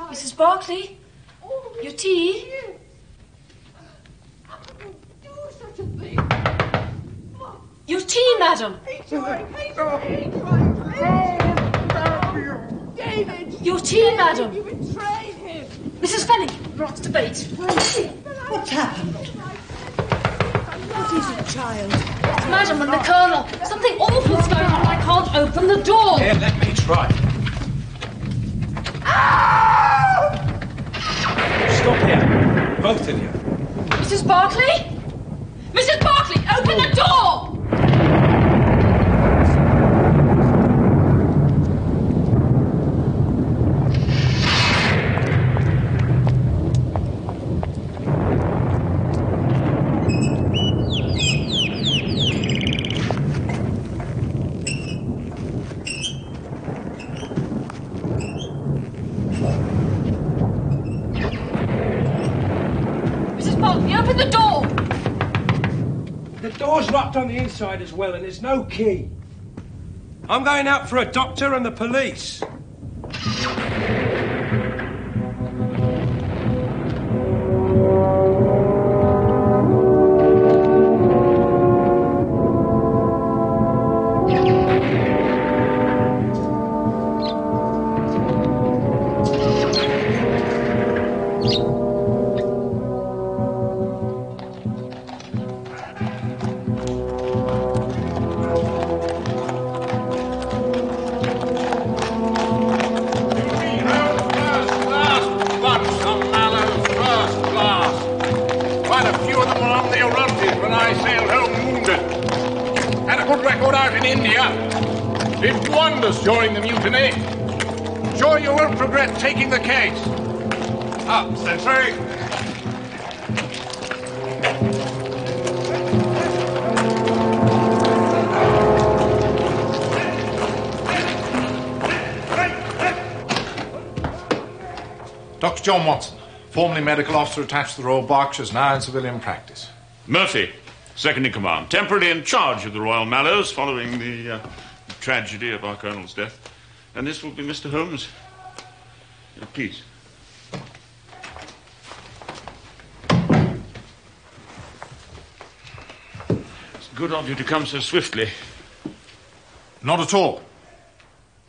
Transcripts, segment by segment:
Mrs. Barclay, your tea? Do such a thing. Your tea, madam. David! Your tea, madam. You betrayed him. Mrs. Finney, what's the debate? What's happened? What is it, child? Madam and the Colonel. Something awful's going on. I can't open the door. Here, let me try. Stop here, both of you. Mrs. Barclay? Mrs. Barclay, open the door! Open the door! The door's locked on the inside as well, and there's no key. I'm going out for a doctor and the police. During the mutiny. Sure you won't regret taking the case. Up, sentry. Dr. John Watson, formerly medical officer attached to the Royal Berkshires, now in civilian practice. Murphy, second in command, temporarily in charge of the Royal Mallows following the tragedy of our colonel's death. And this will be Mr. Holmes. Please. It's good of you to come so swiftly. Not at all.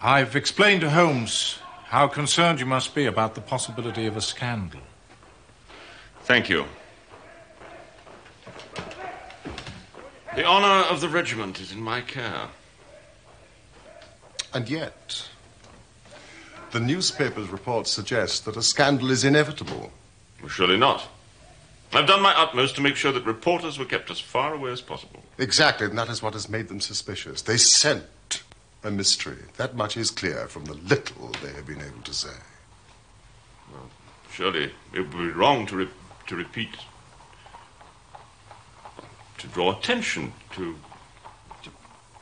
I've explained to Holmes how concerned you must be about the possibility of a scandal. Thank you. The honor of the regiment is in my care. And yet, the newspapers' reports suggest that a scandal is inevitable. Well, surely not. I've done my utmost to make sure that reporters were kept as far away as possible. Exactly, and that is what has made them suspicious. They scent a mystery. That much is clear from the little they have been able to say. Well, surely it would be wrong to repeat, to draw attention to...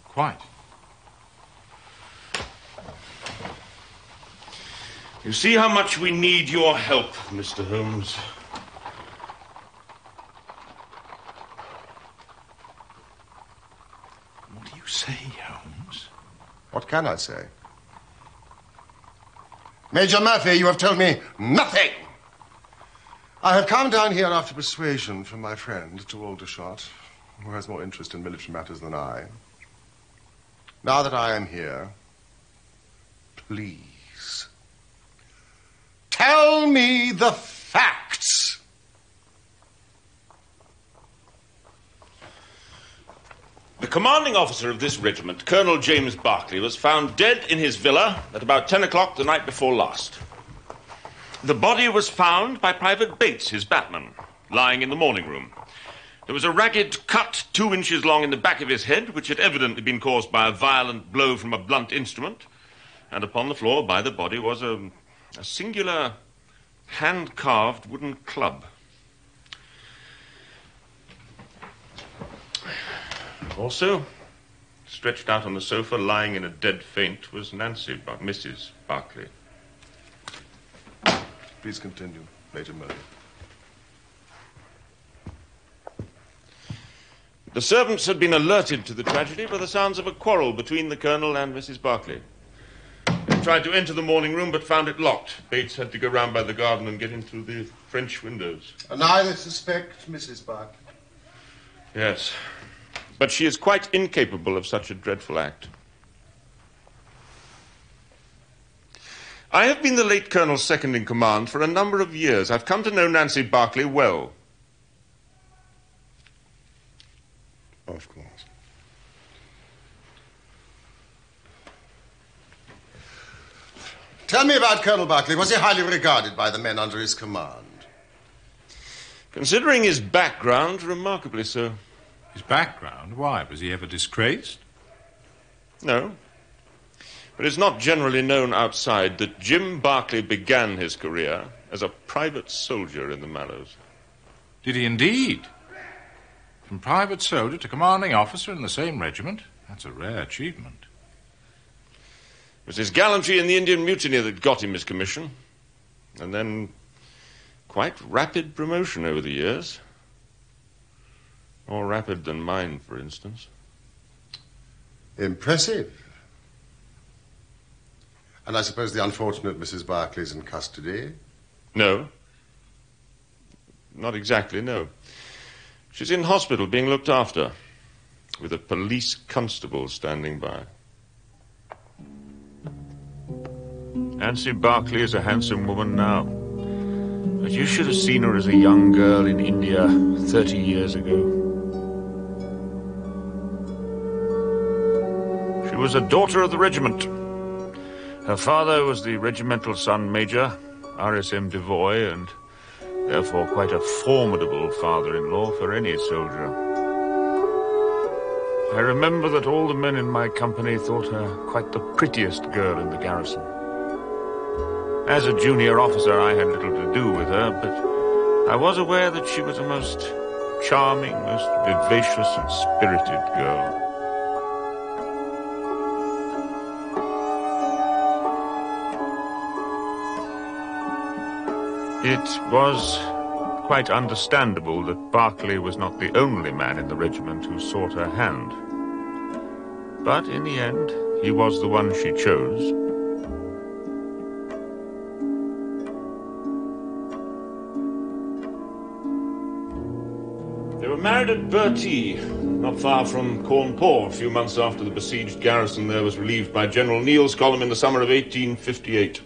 Quite. You see how much we need your help, Mr. Holmes. What do you say, Holmes? What can I say? Major Murphy, you have told me nothing. I have come down here after persuasion from my friend, to Aldershot, who has more interest in military matters than I. Now that I am here, please, tell me the facts. The commanding officer of this regiment, Colonel James Barclay, was found dead in his villa at about 10 o'clock the night before last. The body was found by Private Bates, his batman, lying in the morning room. There was a ragged cut 2 inches long in the back of his head, which had evidently been caused by a violent blow from a blunt instrument. And upon the floor by the body was a singular hand-carved wooden club. Also, stretched out on the sofa, lying in a dead faint, was Mrs. Barclay. Please continue, Major Murphy. The servants had been alerted to the tragedy by the sounds of a quarrel between the Colonel and Mrs. Barclay. They tried to enter the morning room, but found it locked. Bates had to go round by the garden and get in through the French windows. And I suspect Mrs. Barclay. Yes. But she is quite incapable of such a dreadful act. I have been the late Colonel's second-in-command for a number of years. I've come to know Nancy Barclay well. Of course. Tell me about Colonel Barclay. Was he highly regarded by the men under his command? Considering his background, remarkably so. His background? Why? Was he ever disgraced? No. But it's not generally known outside that Jim Barclay began his career as a private soldier in the Mallows. Did he indeed? From private soldier to commanding officer in the same regiment? That's a rare achievement. It was his gallantry in the Indian Mutiny that got him his commission. And then quite rapid promotion over the years. More rapid than mine, for instance. Impressive. And I suppose the unfortunate Mrs. Barclay's in custody? No. Not exactly, no. She's in hospital being looked after, with a police constable standing by. Nancy Barclay is a handsome woman now. But you should have seen her as a young girl in India 30 years ago. She was a daughter of the regiment. Her father was the regimental son major, RSM Devoy, and therefore quite a formidable father-in-law for any soldier. I remember that all the men in my company thought her quite the prettiest girl in the garrison. As a junior officer, I had little to do with her, but I was aware that she was a most charming, most vivacious and spirited girl. It was quite understandable that Barclay was not the only man in the regiment who sought her hand. But in the end, he was the one she chose. They were married at Bertie, not far from Cawnpore, a few months after the besieged garrison there was relieved by General Neil's column in the summer of 1858.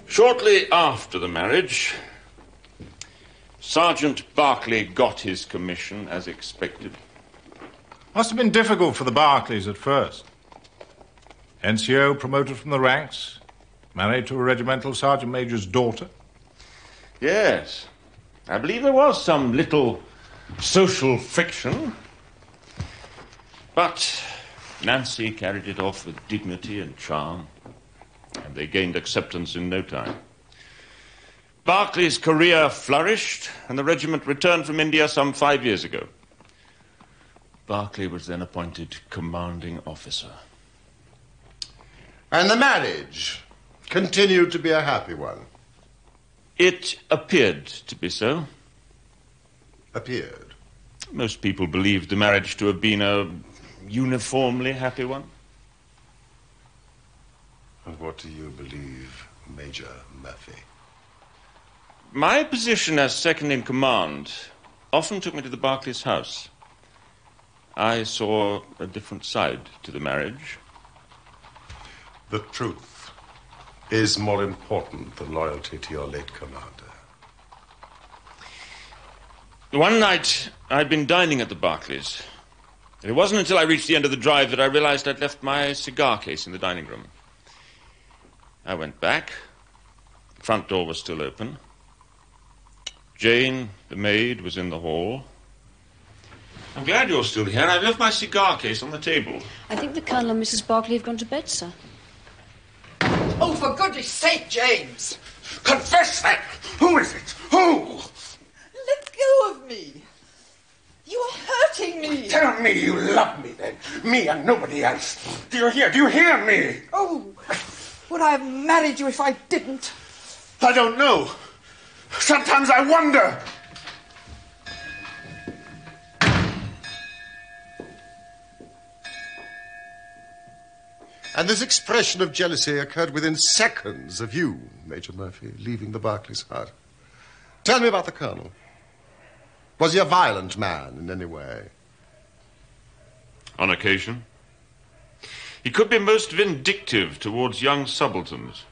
Shortly after the marriage, Sergeant Barclay got his commission as expected. Must have been difficult for the Barclays at first. NCO promoted from the ranks, married to a regimental sergeant major's daughter. Yes. I believe there was some little social friction. But Nancy carried it off with dignity and charm, and they gained acceptance in no time. Barclay's career flourished, and the regiment returned from India some 5 years ago. Barclay was then appointed commanding officer. And the marriage continued to be a happy one? It appeared to be so. Appeared? Most people believed the marriage to have been a uniformly happy one. And what do you believe, Major Murphy? My position as second-in-command often took me to the Barclays' house. I saw a different side to the marriage. The truth is more important than loyalty to your late commander. One night, I'd been dining at the Barclays. And it wasn't until I reached the end of the drive that I realized I'd left my cigar case in the dining room. I went back. The front door was still open. Jane, the maid, was in the hall. I'm glad you're still here. I've left my cigar case on the table. I think the Colonel and Mrs. Barclay have gone to bed, sir. Oh, for goodness sake, James! Confess that! Who is it? Who? Let go of me! You are hurting me! Tell me you love me, then. Me and nobody else. Do you hear? Do you hear me? Oh, would I have married you if I didn't? I don't know. Sometimes I wonder. And this expression of jealousy occurred within seconds of you, Major Murphy, leaving the Barclays hut. Tell me about the Colonel. Was he a violent man in any way? On occasion. He could be most vindictive towards young subalterns.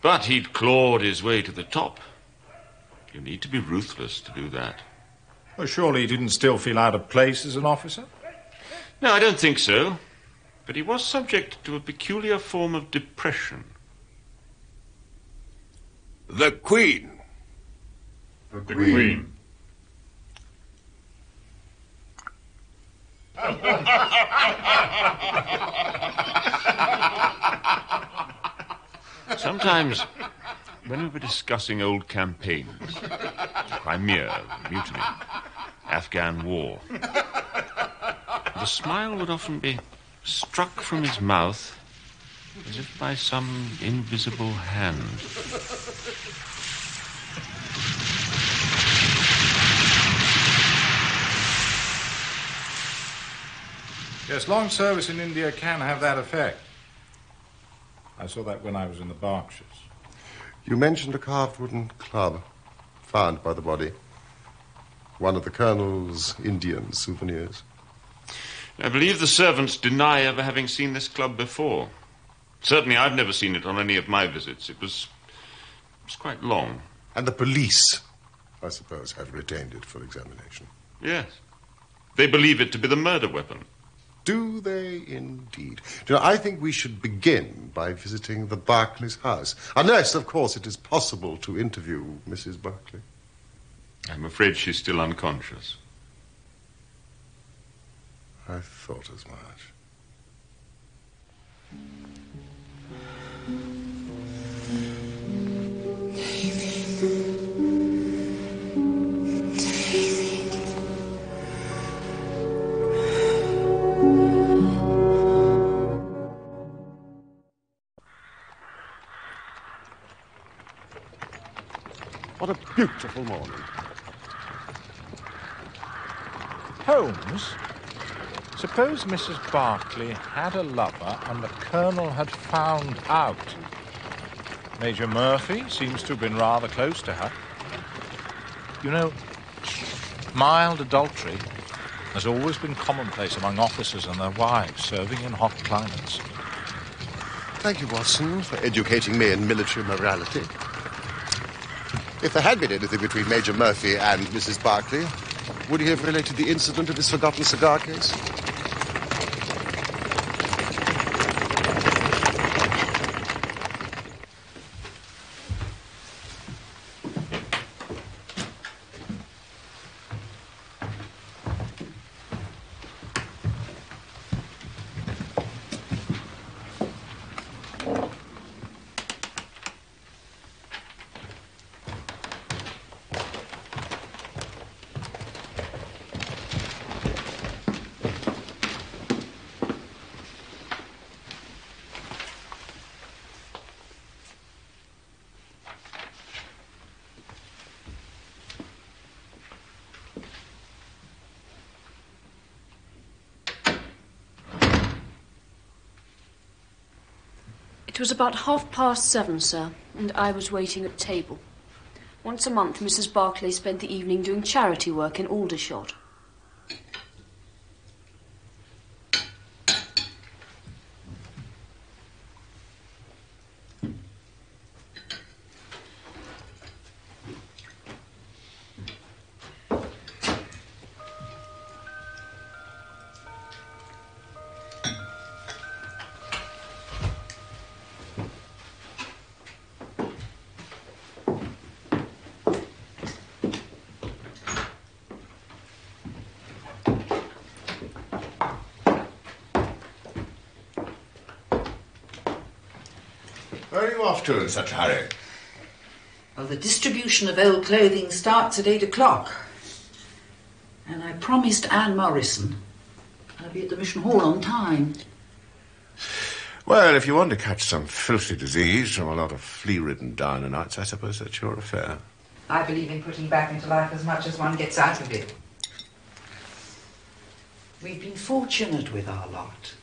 But he'd clawed his way to the top. You need to be ruthless to do that. Well, surely he didn't still feel out of place as an officer? No, I don't think so. But he was subject to a peculiar form of depression. The Queen. The Queen. Sometimes, when we were discussing old campaigns, Crimea, Mutiny, Afghan War, the smile would often be struck from his mouth as if by some invisible hand. Yes, long service in India can have that effect. I saw that when I was in the Berkshires. You mentioned a carved wooden club found by the body. One of the Colonel's Indian souvenirs. I believe the servants deny ever having seen this club before. Certainly I've never seen it on any of my visits. It was quite long. And the police, I suppose, have retained it for examination. Yes. They believe it to be the murder weapon. Do they indeed? You know, I think we should begin by visiting the Barclays' house. Unless, of course, it is possible to interview Mrs. Barclay. I'm afraid she's still unconscious. I thought as much. What a beautiful morning. Holmes, suppose Mrs. Barclay had a lover and the Colonel had found out. Major Murphy seems to have been rather close to her. You know, mild adultery has always been commonplace among officers and their wives serving in hot climates. Thank you, Watson, for educating me in military morality. If there had been anything between Major Murphy and Mrs. Barclay, would he have related the incident of his forgotten cigar case? It was about 7:30, sir, and I was waiting at table. Once a month, Mrs. Barclay spent the evening doing charity work in Aldershot. Where are you off to in such a hurry? Well, the distribution of old clothing starts at 8 o'clock. And I promised Anne Morrison I'll be at the Mission Hall on time. Well, if you want to catch some filthy disease from a lot of flea-ridden Downer-nights, I suppose that's your affair. I believe in putting back into life as much as one gets out of it. We've been fortunate with our lot.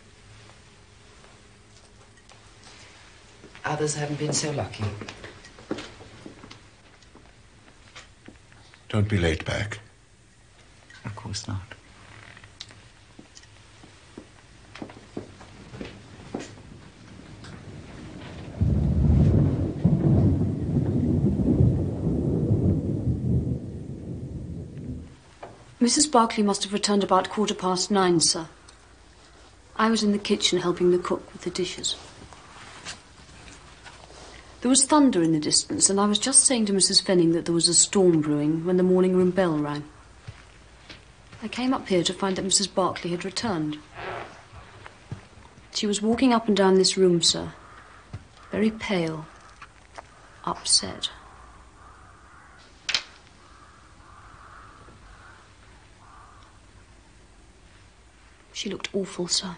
Others haven't been so lucky. Don't be late back. Of course not. Mrs. Barclay must have returned about 9:15, sir. I was in the kitchen helping the cook with the dishes. There was thunder in the distance, and I was just saying to Mrs. Fenning that there was a storm brewing when the morning room bell rang. I came up here to find that Mrs. Barclay had returned. She was walking up and down this room, sir, very pale, upset. She looked awful, sir.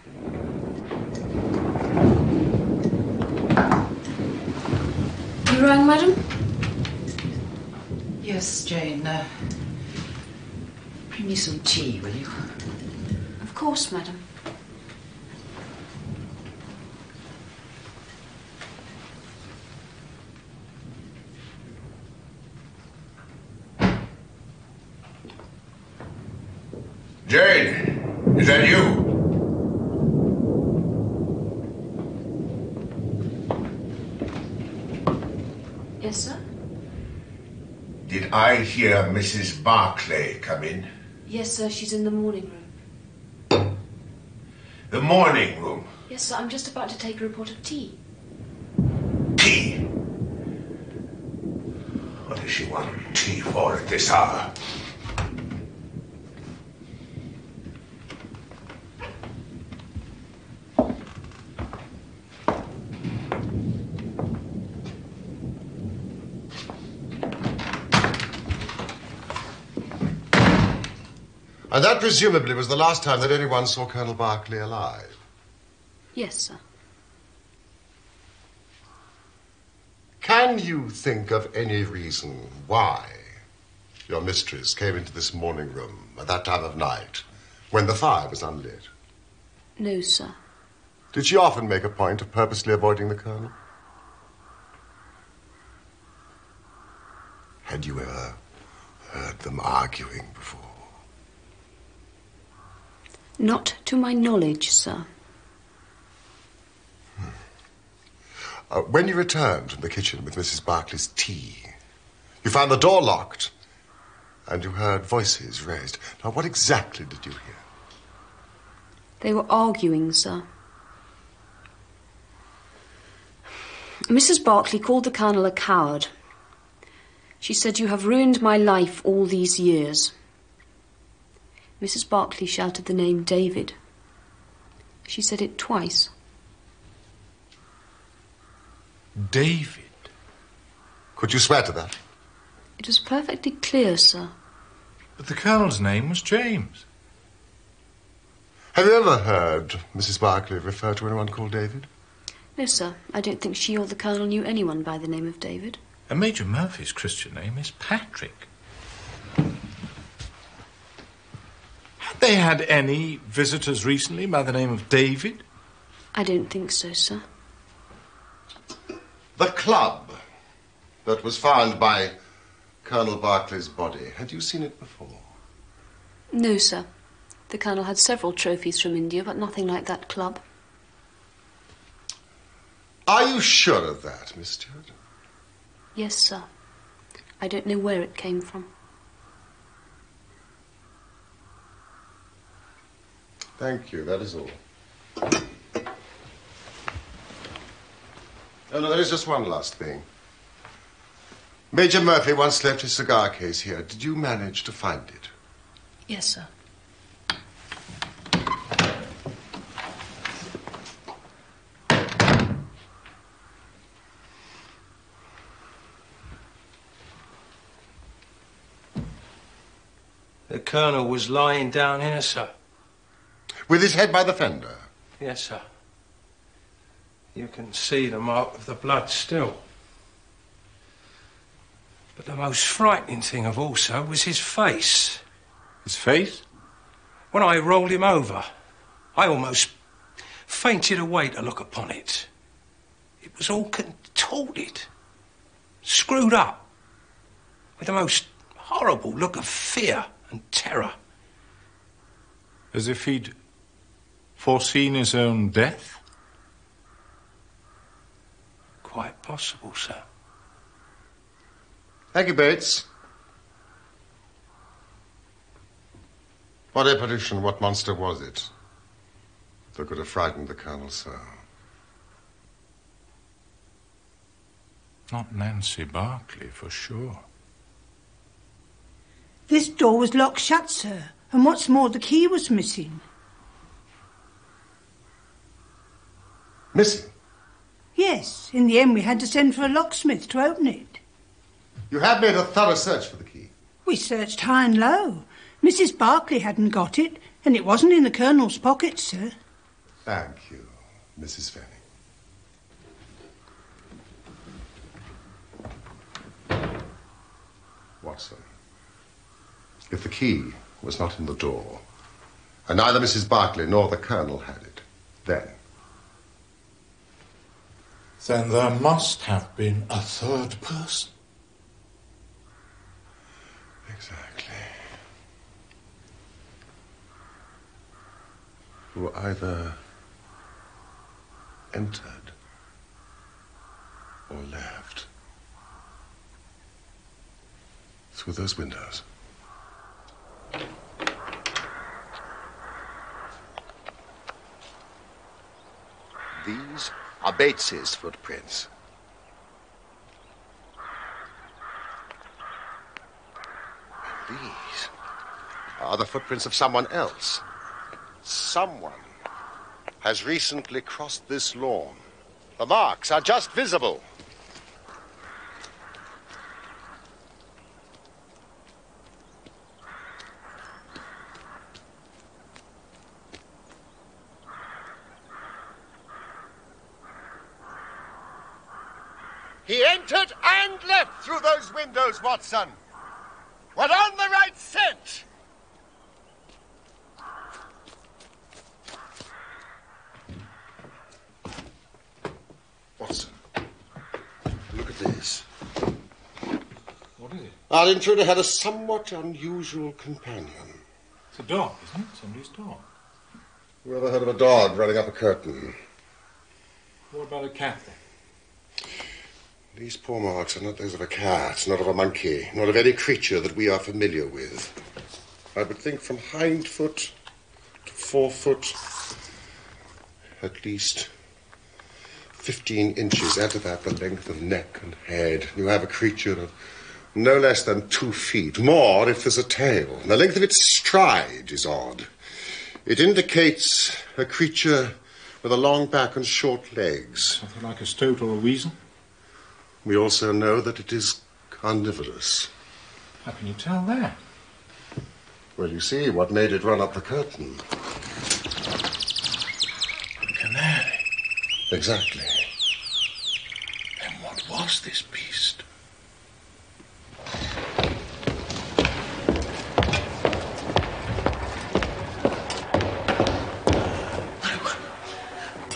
You rang, madam? Yes, Jane. Bring me some tea, will you? Of course, madam. Jane, is that you? Yes, sir? Did I hear Mrs. Barclay come in? Yes, sir, she's in the morning room. The morning room? Yes, sir, I'm just about to take her a pot of tea. Tea? What does she want tea for at this hour? And that presumably was the last time that anyone saw Colonel Barclay alive. Yes, sir. Can you think of any reason why your mistress came into this morning room at that time of night when the fire was unlit? No, sir. Did she often make a point of purposely avoiding the Colonel? Had you ever heard them arguing before? Not to my knowledge, sir. When you returned from the kitchen with Mrs. Barclay's tea, you found the door locked and you heard voices raised. Now, what exactly did you hear? They were arguing, sir. Mrs. Barclay called the Colonel a coward. She said, "You have ruined my life all these years." Mrs. Barclay shouted the name David. She said it twice. David? Could you swear to that? It was perfectly clear, sir. But the Colonel's name was James. Have you ever heard Mrs. Barclay refer to anyone called David? No, sir. I don't think she or the Colonel knew anyone by the name of David. And Major Murphy's Christian name is Patrick. Had they had any visitors recently by the name of David? I don't think so, sir. The club that was found by Colonel Barclay's body, had you seen it before? No, sir. The Colonel had several trophies from India, but nothing like that club. Are you sure of that, Miss Stuart? Yes, sir. I don't know where it came from. Thank you, that is all. Oh, no, there is just one last thing. Major Murphy once left his cigar case here. Did you manage to find it? Yes, sir. The Colonel was lying down here, sir. With his head by the fender? Yes, sir. You can see the mark of the blood still. But the most frightening thing of all, sir, was his face. His face? When I rolled him over, I almost fainted away to look upon it. It was all contorted, screwed up, with the most horrible look of fear and terror. As if he'd foreseen his own death? Quite possible, sir. Thank you, Bates. What apparition, what monster was it that could have frightened the Colonel so? Not Nancy Barclay, for sure. This door was locked shut, sir, and what's more, the key was missing. Missing? Yes, in the end we had to send for a locksmith to open it. You have made a thorough search for the key. We searched high and low. Mrs. Barclay hadn't got it, and it wasn't in the Colonel's pocket, sir. Thank you, Mrs. Finney. Watson, if the key was not in the door, and neither Mrs. Barclay nor the Colonel had it, then there must have been a third person. Exactly. Who either entered or left through those windows. These are Bates's footprints. And these are the footprints of someone else. Someone has recently crossed this lawn. The marks are just visible. He entered and left through those windows, Watson. We're on the right scent. Watson, look at this. What is it? Our intruder had a somewhat unusual companion. It's a dog, isn't it? Somebody's dog. You ever heard of a dog running up a curtain? What about a cat, then? These paw marks are not those of a cat, not of a monkey, nor of any creature that we are familiar with. I would think from hind foot to forefoot, at least 15 inches. Add to that the length of neck and head. You have a creature of no less than 2 feet. More if there's a tail. The length of its stride is odd. It indicates a creature with a long back and short legs. Something like a stoat or a weasel? We also know that it is carnivorous. How can you tell that? Well, you see, what made it run up the curtain? A canary. Exactly. Then what was this beast?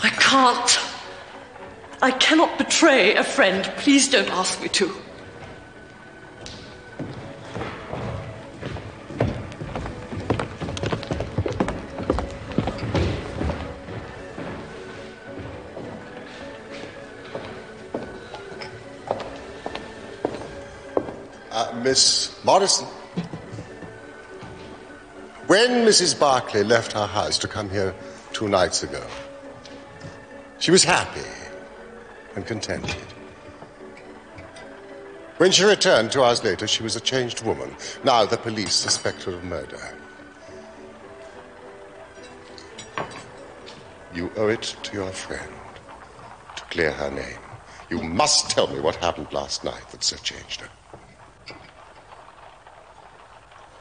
I can't. I cannot betray a friend. Please don't ask me to. Miss Morrison. When Mrs. Barclay left her house to come here 2 nights ago, she was happy and contented. When she returned 2 hours later, she was a changed woman. Now the police suspect her of murder. You owe it to your friend to clear her name. You must tell me what happened last night that so changed her.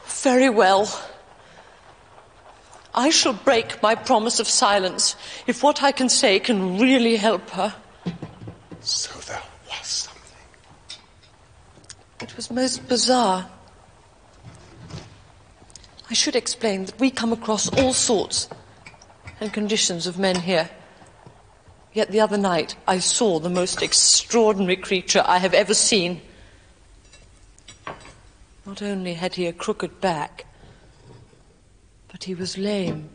Very well. I shall break my promise of silence if what I can say can really help her. So there was something. It was most bizarre. I should explain that we come across all sorts and conditions of men here. Yet the other night I saw the most extraordinary creature I have ever seen. Not only had he a crooked back, but he was lame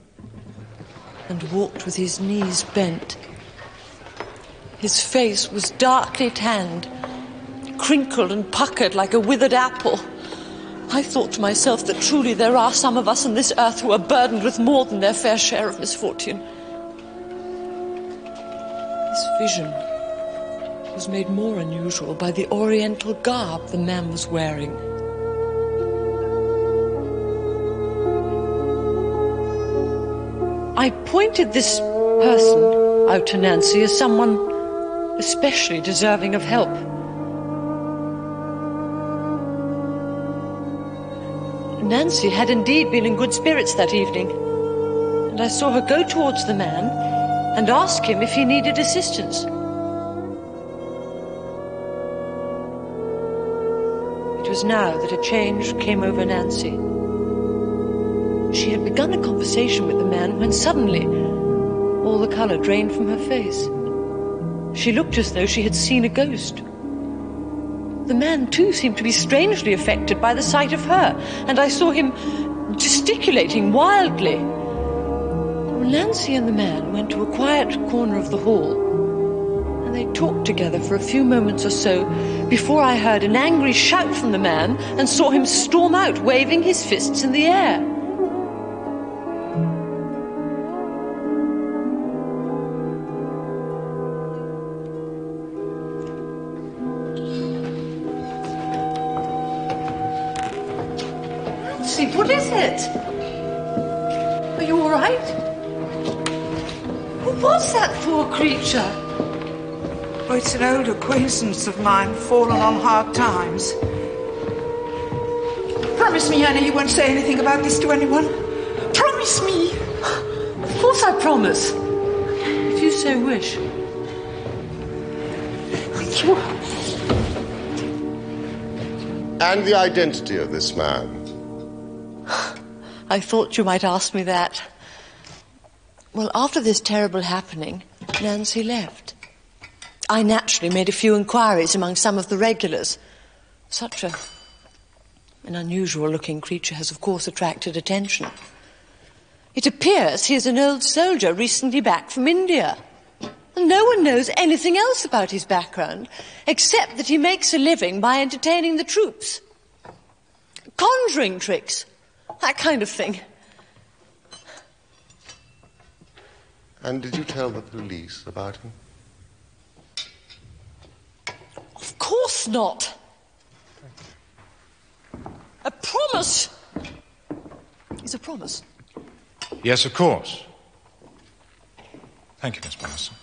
and walked with his knees bent. His face was darkly tanned, crinkled and puckered like a withered apple. I thought to myself that truly there are some of us on this earth who are burdened with more than their fair share of misfortune. This vision was made more unusual by the oriental garb the man was wearing. I pointed this person out to Nancy as someone especially deserving of help. Nancy had indeed been in good spirits that evening, and I saw her go towards the man and ask him if he needed assistance. It was now that a change came over Nancy. She had begun a conversation with the man when suddenly all the colour drained from her face. She looked as though she had seen a ghost. The man, too, seemed to be strangely affected by the sight of her, and I saw him gesticulating wildly. Nancy and the man went to a quiet corner of the hall, and they talked together for a few moments or so before I heard an angry shout from the man and saw him storm out, waving his fists in the air. What is it? Are you all right? Who was that poor creature? Oh, it's an old acquaintance of mine, fallen on hard times. Promise me, Annie, you won't say anything about this to anyone. Promise me. Of course I promise. If you so wish. Thank you. And the identity of this man? I thought you might ask me that. Well, after this terrible happening, Nancy left. I naturally made a few inquiries among some of the regulars. Such an unusual-looking creature has, of course, attracted attention. It appears he is an old soldier recently back from India. And no one knows anything else about his background, except that he makes a living by entertaining the troops. Conjuring tricks. That kind of thing. And did you tell the police about him? Of course not. A promise is a promise. Yes, of course. Thank you, Miss Barson.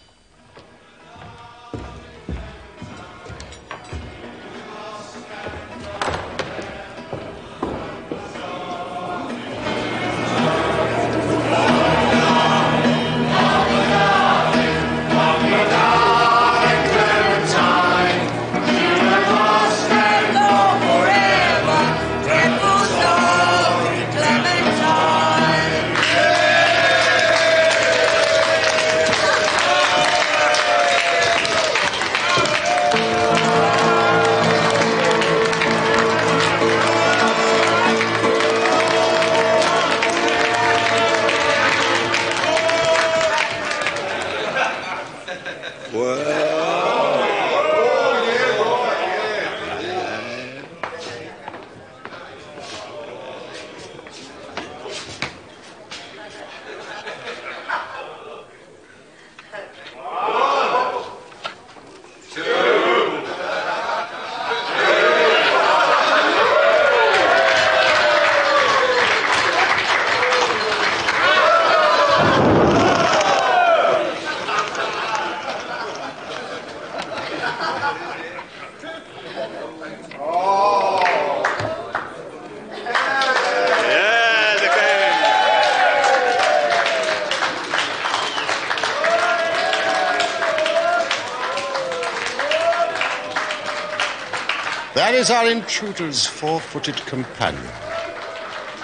That is our intruder's four-footed companion.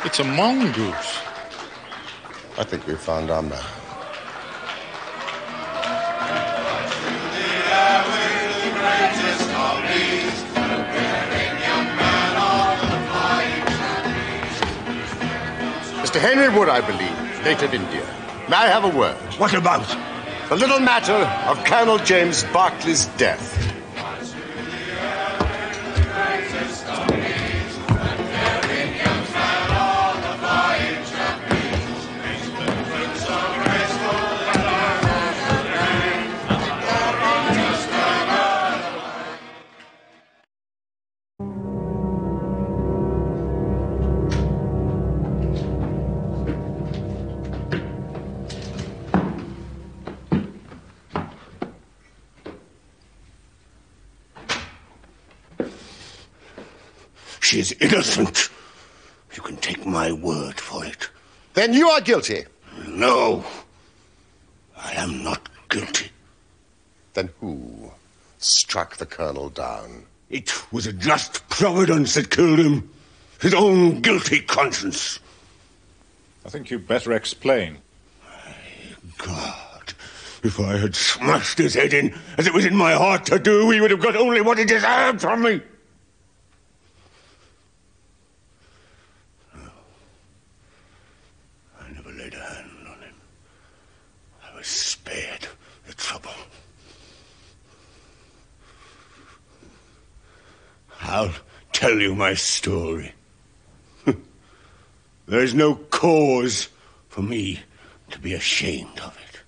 It's a mongoose. I think we found our man. Mr. Henry Wood, I believe, native India. May I have a word? What about? The little matter of Colonel James Barclay's death. She is innocent. You can take my word for it. Then you are guilty. No. I am not guilty. Then who struck the Colonel down? It was a just providence that killed him. His own guilty conscience. I think you'd better explain. God, if I had smashed his head in, as it was in my heart to do, he would have got only what he deserved from me. Spared the trouble. I'll tell you my story. There is no cause for me to be ashamed of it.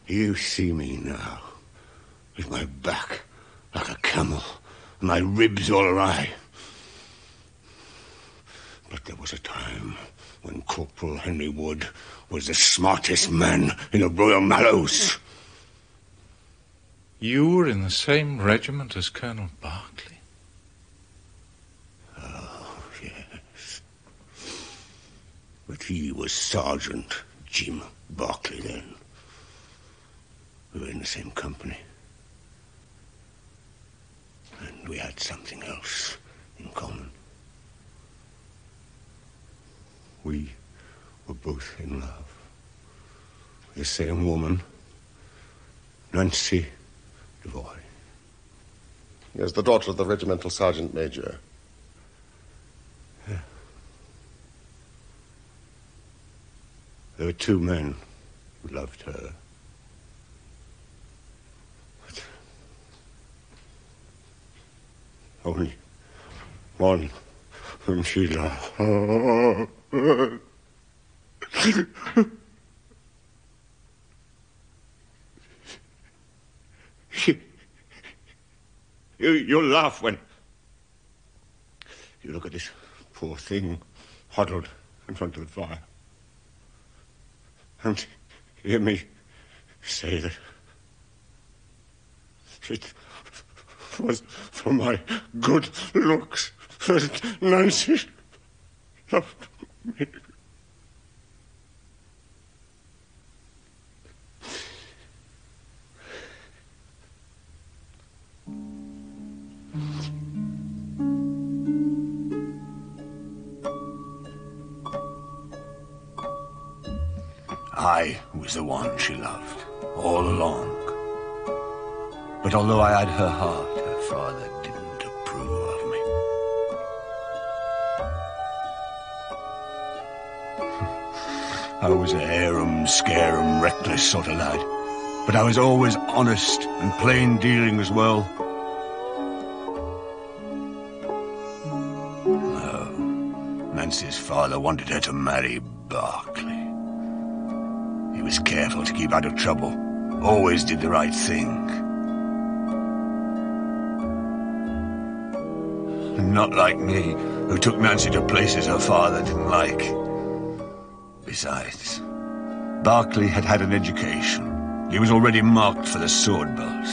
You see me now, with my back like a camel, and my ribs all awry. But there was a time when Corporal Henry Wood was the smartest man in the Royal Mallows. You were in the same regiment as Colonel Barclay? Oh, yes. But he was Sergeant Jim Barclay then. We were in the same company. And we had something else in common. We were both in love with the same woman, Nancy Devoy. Yes, the daughter of the regimental sergeant major. Yeah. There were two men who loved her. But only one whom she loved. You'll laugh when you look at this poor thing huddled in front of the fire and hear me say that it was for my good looks that Nancy loved me. I was the one she loved, all along. But although I had her heart, her father didn't approve of me. I was a harum, scarum, reckless sort of lad. But I was always honest and plain dealing as well. No, Nancy's father wanted her to marry Barclay. He was careful to keep out of trouble. Always did the right thing. Not like me, who took Nancy to places her father didn't like. Besides, Barclay had had an education. He was already marked for the sword belt.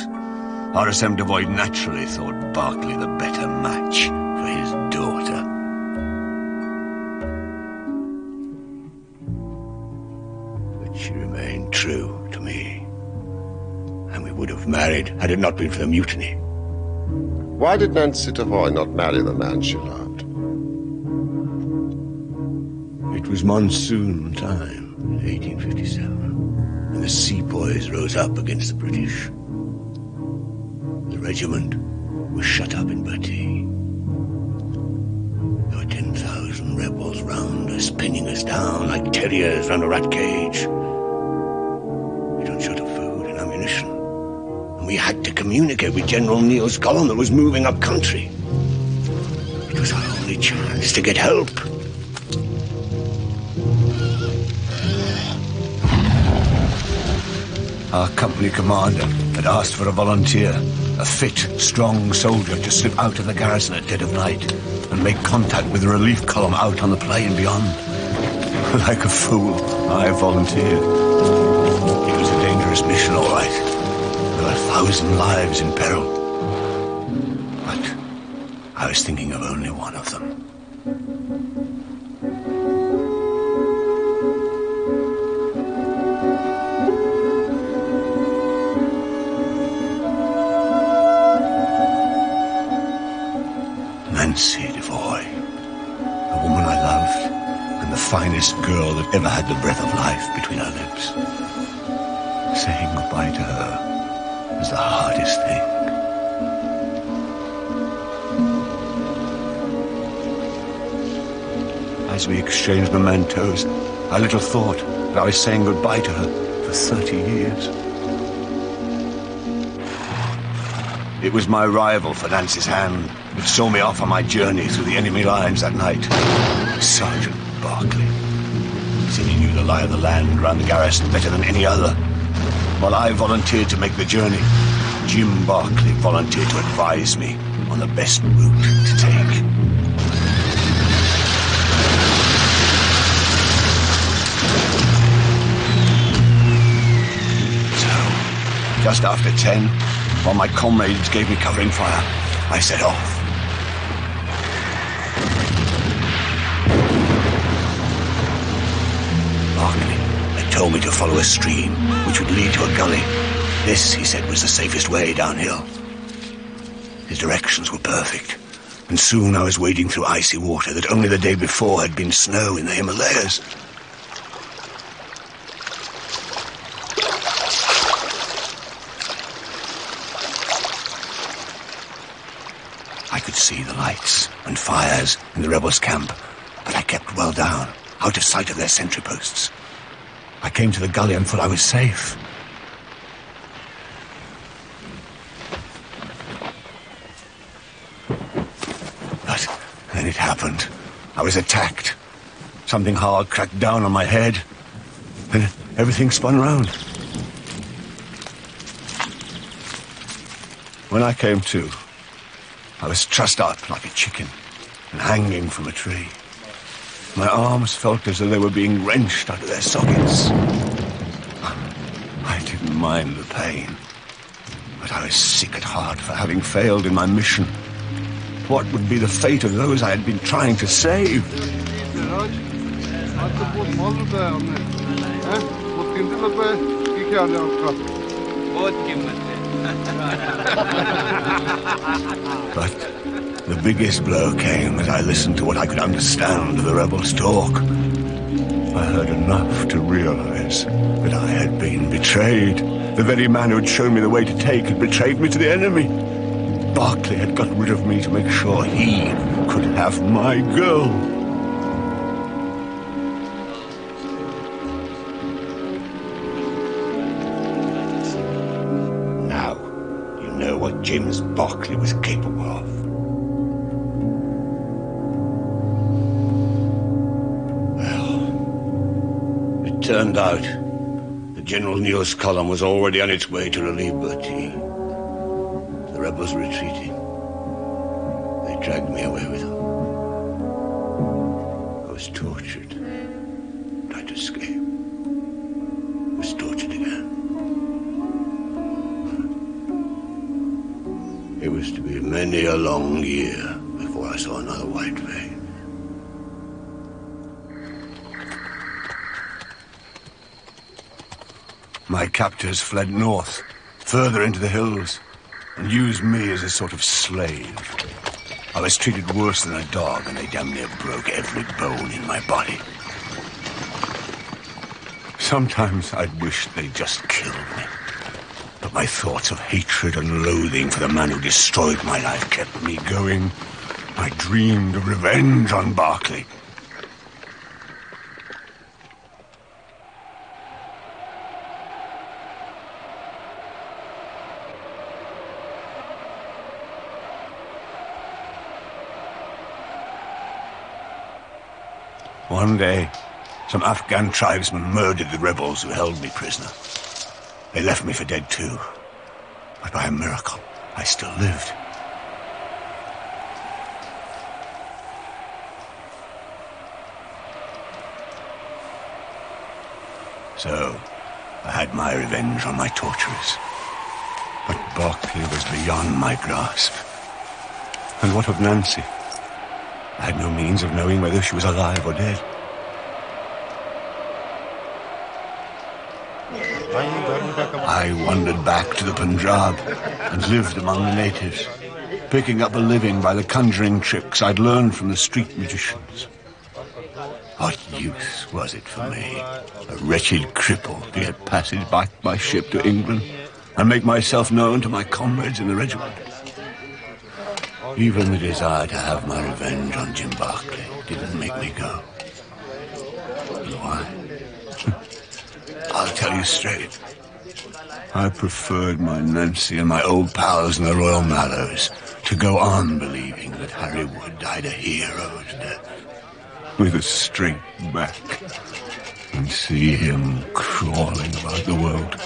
RSM Devoy naturally thought Barclay the better match for his daughter. But she remained true to me. And we would have married had it not been for the mutiny. Why did Nancy Devoy not marry the man she loved? It was monsoon time, 1857, and the sepoys rose up against the British. The regiment was shut up in Bertie. There were 10,000 rebels round us, pinning us down like terriers round a rat cage. We don't short of food and ammunition, and we had to communicate with General Neil's column that was moving up country. It was our only chance to get help. Our company commander had asked for a volunteer, a fit, strong soldier to slip out of the garrison at dead of night and make contact with the relief column out on the plain beyond. Like a fool, I volunteered. It was a dangerous mission, all right. There were 1,000 lives in peril. But I was thinking of only one of them. Nancy Devoy, the woman I loved, and the finest girl that ever had the breath of life between her lips. Saying goodbye to her was the hardest thing. As we exchanged mementos, I little thought that I was saying goodbye to her for 30 years. It was my rival for Nancy's hand that saw me off on my journey through the enemy lines that night. Sergeant Barkley. Said he knew the lie of the land around the garrison better than any other. While I volunteered to make the journey, Jim Barkley volunteered to advise me on the best route to take. So, just after 10, while my comrades gave me covering fire, I set off. Barkley had told me to follow a stream which would lead to a gully. This, he said, was the safest way downhill. His directions were perfect, and soon I was wading through icy water that only the day before had been snow in the Himalayas. I could see the lights and fires in the rebels' camp, but I kept well down, out of sight of their sentry posts. I came to the gully and thought I was safe. But then it happened. I was attacked. Something hard cracked down on my head. Then everything spun round. When I came to, I was trussed up like a chicken and hanging from a tree. My arms felt as though they were being wrenched out of their sockets. I didn't mind the pain, but I was sick at heart for having failed in my mission. What would be the fate of those I had been trying to save? But the biggest blow came as I listened to what I could understand of the rebels' talk. I heard enough to realize that I had been betrayed. The very man who had shown me the way to take had betrayed me to the enemy. Barkley had got rid of me to make sure he could have my girl. Now, you know what James Barkley was capable of. Well, it turned out that General Neil's column was already on its way to relieve Bertie. The rebels were retreating. They dragged me away with them. I was tortured. Tried to escape. Was tortured again. It was to be many a long year before I saw another white vein. My captors fled north, further into the hills, and used me as a sort of slave. I was treated worse than a dog, and they damn near broke every bone in my body. Sometimes I'd wish they'd just killed me. But But my thoughts of hatred and loathing for the man who destroyed my life kept me going. I dreamed of revenge on Berkeley. One day, some Afghan tribesmen murdered the rebels who held me prisoner. They left me for dead too. But by a miracle, I still lived. So, I had my revenge on my torturers. But Berkeley was beyond my grasp. And what of Nancy? I had no means of knowing whether she was alive or dead. I wandered back to the Punjab and lived among the natives, picking up a living by the conjuring tricks I'd learned from the street magicians. What use was it for me, a wretched cripple, to get passage back by ship to England and make myself known to my comrades in the regiment? Even the desire to have my revenge on Jim Berkeley didn't make me go. And why? I'll tell you straight. I preferred my Nancy and my old pals in the Royal Mallows to go on believing that Harry Wood died a hero's death, with a straight back, and see him crawling about the world,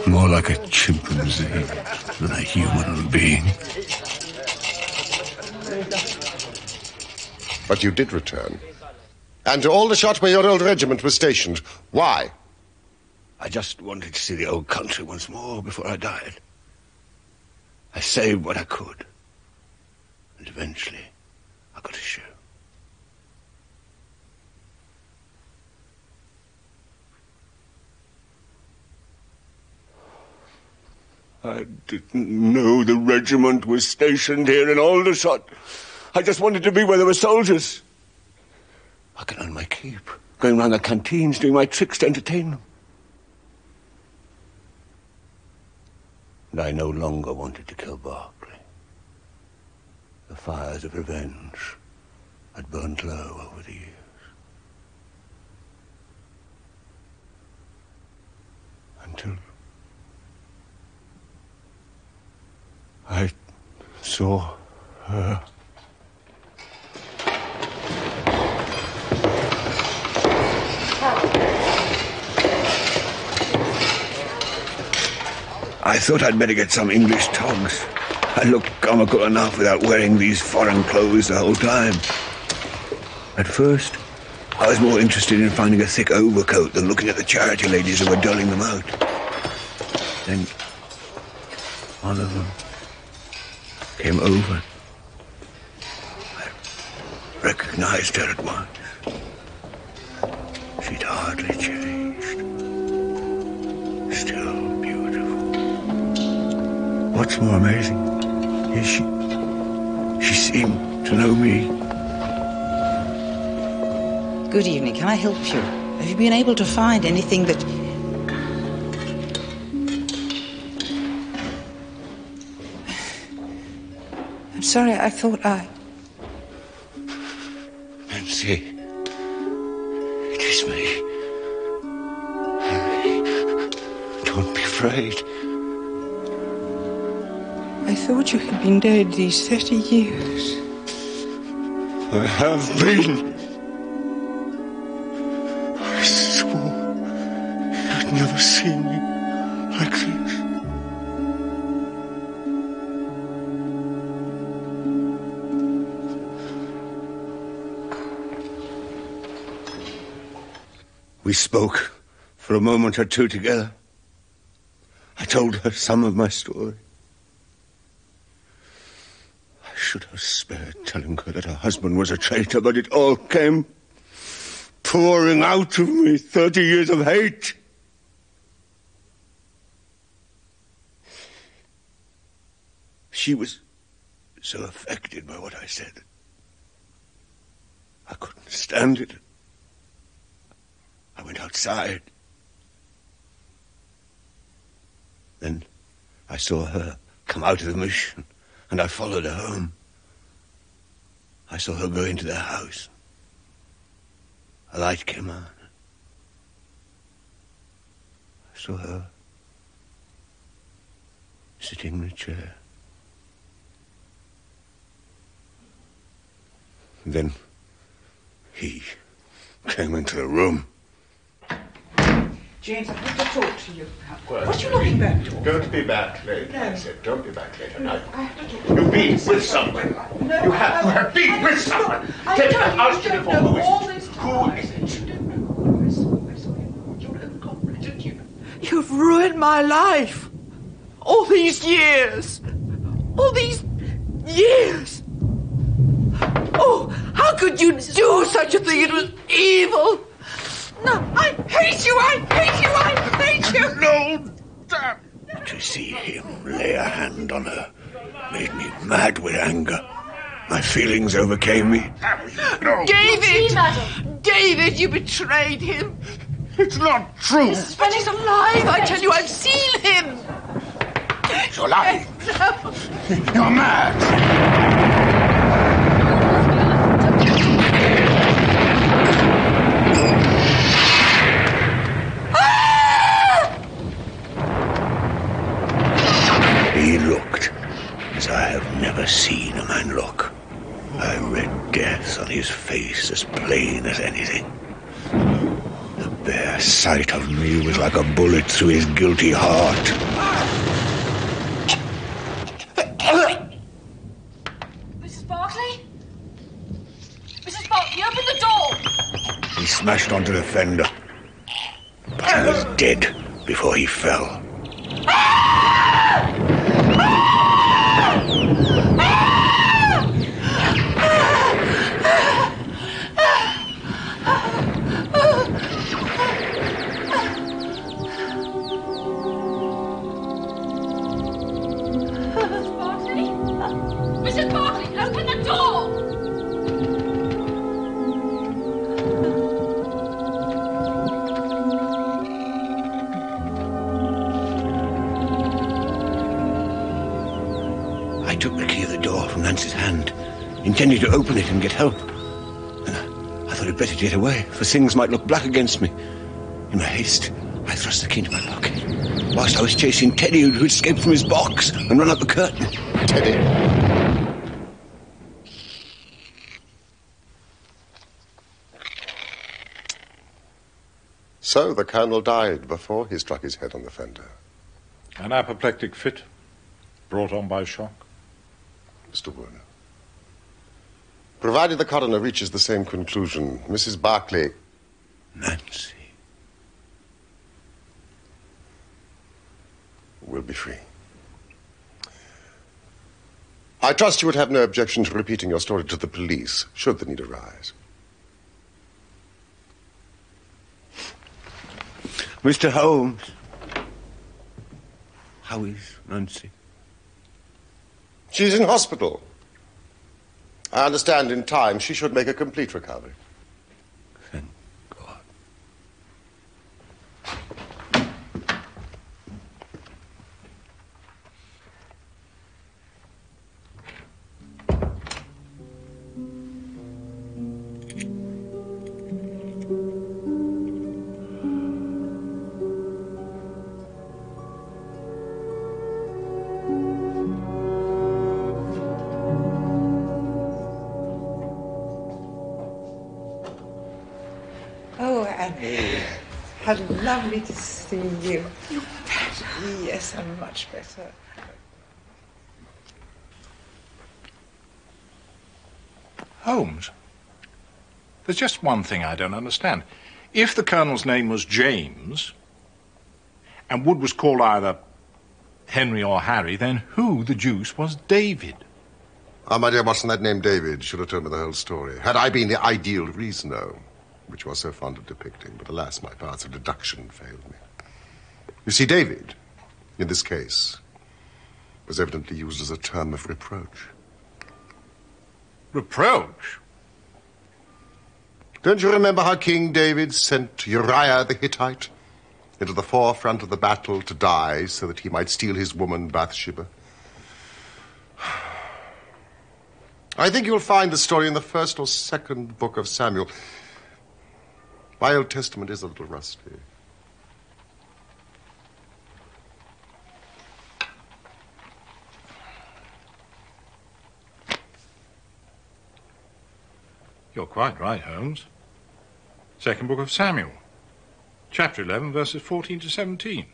more like a chimpanzee than a human being. But you did return. And to Aldershot, where your old regiment was stationed. Why? I just wanted to see the old country once more before I died. I saved what I could. And eventually, I got a show. I didn't know the regiment was stationed here in Aldershot. I just wanted to be where there were soldiers. I can earn my keep, going round the canteens, doing my tricks to entertain them. And I no longer wanted to kill Berkeley. The fires of revenge had burnt low over the years. Until I saw her. I thought I'd better get some English togs. I look comical enough without wearing these foreign clothes the whole time. At first, I was more interested in finding a thick overcoat than looking at the charity ladies who were doling them out. Then, one of them came over. I recognized her at once. She'd hardly changed. Still beautiful. What's more amazing is she seemed to know me. Good evening. Can I help you? Have you been able to find anything that... I'm sorry, I thought I... Nancy, it is me. Harry, don't be afraid. I thought you had been dead these 30 years. I have been. I swore you'd never see me like this. We spoke for a moment or two together. I told her some of my story. I should have spared telling her that her husband was a traitor, but it all came pouring out of me, 30 years of hate. She was so affected by what I said. I couldn't stand it. I went outside. Then I saw her come out of the mission, and I followed her home. I saw her go into the house. A light came on. I saw her sitting in a chair. And then he came into the room. James, I have to talk to you. What are you looking back for? Don't be back late. No. I said, don't be back late. No, I have to talk to you. You've been with someone. No, You have been with someone. I Tell me, don't, ask you me don't before know who is all it? this Who time. is it? You don't know. I saw him. Your own comrade, you. You've ruined my life. All these years. All these years. Oh, how could you do such a thing? It was evil. No, I hate you. I hate you. I hate you. No, damn. To see him lay a hand on her made me mad with anger. My feelings overcame me. No. David! David, you betrayed him. It's not true. Mrs. Finney's alive. I tell you, I've seen him. He's alive. No. You're mad. He looked as I have never seen a man look. I read death on his face as plain as anything. The bare sight of me was like a bullet through his guilty heart. Mrs. Bartley? Mrs. Bartley, open the door! He smashed onto the fender, but he was dead before he fell. Mrs. Bartley, open the door! I took the key of the door from Nancy's hand, intending to open it and get help. And I thought it better to get away, for things might look black against me. In my haste, I thrust the key into my pocket, whilst I was chasing Teddy, who escaped from his box and run up the curtain. Teddy. So the Colonel died before he struck his head on the fender. An apoplectic fit brought on by shock. Mr. Werner. Provided the coroner reaches the same conclusion, Mrs. Barclay... Nancy. ...will be free. I trust you would have no objection to repeating your story to the police, should the need arise. Mr. Holmes. How is Nancy? She's in hospital. I understand in time she should make a complete recovery. Thank God. Oh, Annie, how lovely to see you. You're better. Yes, I'm much better. Holmes, there's just one thing I don't understand. If the Colonel's name was James, and Wood was called either Henry or Harry, then who the deuce was David? Ah, my dear Watson, that name David should have told me the whole story. Had I been the ideal reasoner, which you are so fond of depicting, but alas, my powers of deduction failed me. You see, David, in this case, was evidently used as a term of reproach. Reproach? Don't you remember how King David sent Uriah the Hittite into the forefront of the battle to die so that he might steal his woman Bathsheba. I think you'll find the story in the first or second book of Samuel. My Old Testament is a little rusty. You're quite right, Holmes. Second book of Samuel. Chapter 11, verses 14 to 17.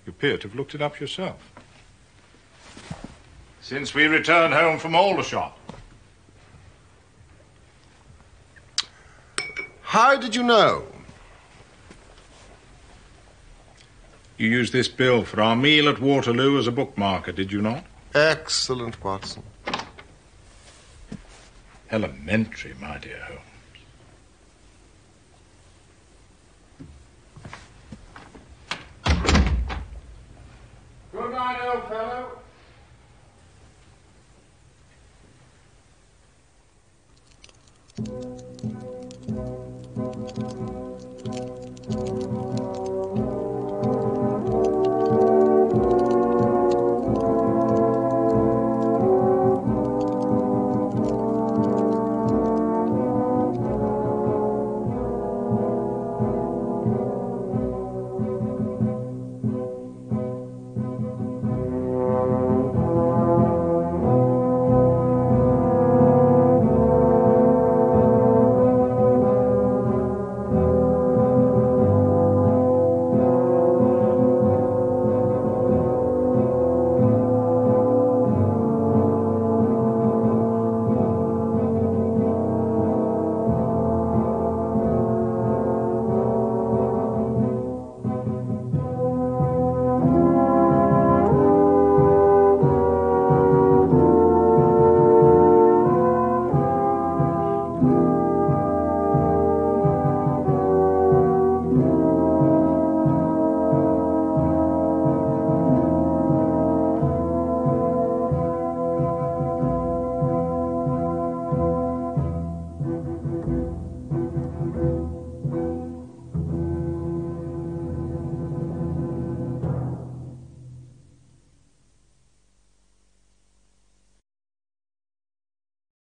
You appear to have looked it up yourself. Since we returned home from Aldershot. How did you know? You used this bill for our meal at Waterloo as a bookmarker, did you not? Excellent, Watson. Elementary, my dear Holmes. Good night, old fellow.